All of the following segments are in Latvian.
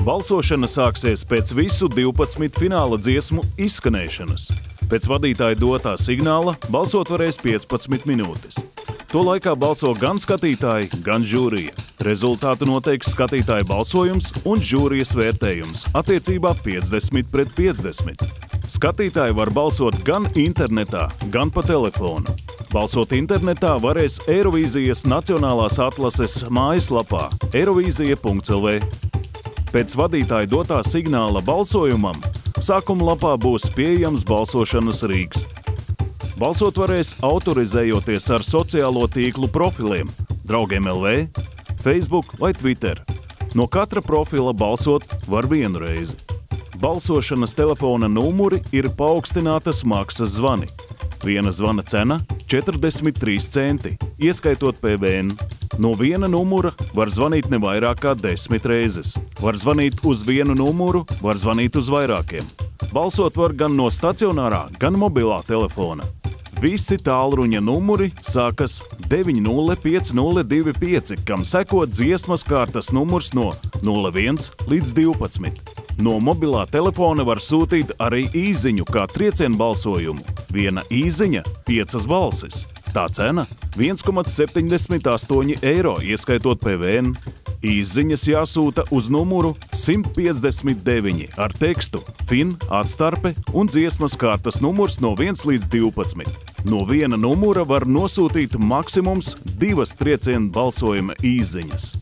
Balsošana sāksies pēc visu 12 fināla dziesmu izskanēšanas. Pēc vadītāja dotā signāla balsot varēs 15 minūtes. To laikā balso gan skatītāji, gan žūrija. Rezultātu noteiks skatītāja balsojums un žūrijas vērtējums attiecībā 50-50. Skatītāji var balsot gan internetā, gan pa telefonu. Balsot internetā varēs Eirovīzijas Nacionālās atlases mājaslapā eirovīzija.lv. Pēc vadītāja dotā signāla balsojumam sākuma lapā būs pieejams balsošanas rīks. Balsot varēs autorizējoties ar sociālo tīklu profiliem Draugiem LV, Facebook vai Twitter. No katra profila balsot var vienu reizi. Balsošanas telefona numuri ir paaugstinātas maksas zvani. Viena zvana cena – 43 centi, ieskaitot PVN. No viena numura var zvanīt ne vairāk kā 10 reizes. Var zvanīt uz vienu numuru, var zvanīt uz vairākiem. Balsot var gan no stacionārā, gan mobilā telefona. Visi tālruņa numuri sākas 905-025, kam seko dziesmas kārtas numurs no 01 līdz 12. No mobilā telefona var sūtīt arī īziņu kā triecienu balsojumu. Viena īziņa – 5 balsis. Tā cena – 1,78 eiro, ieskaitot PVN. Īsziņas jāsūta uz numuru 159 ar tekstu FIN atstarpe un dziesmas kārtas numurs no 1 līdz 12. No viena numura var nosūtīt maksimums 2 triecienu balsojuma īsziņas.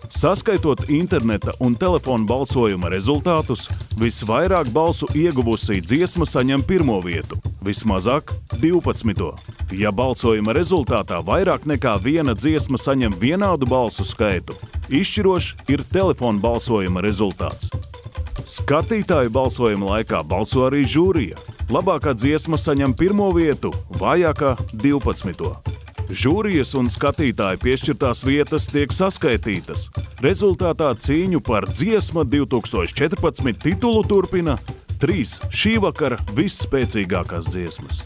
Saskaitot interneta un telefona balsojuma rezultātus, visvairāk balsu ieguvusī dziesma saņem pirmo vietu, vismazāk 12. Ja balsojuma rezultātā vairāk nekā viena dziesma saņem vienādu balsu skaitu, izšķirošs ir telefona balsojuma rezultāts. Skatītāju balsojuma laikā balso arī žūrija. Labākā dziesma saņem pirmo vietu, vājākā 12. Žūrijas un skatītāju piešķirtās vietas tiek saskaitītas. Rezultātā cīņu par Dziesma 2014 titulu turpina 3 šī vakara visspēcīgākās dziesmas.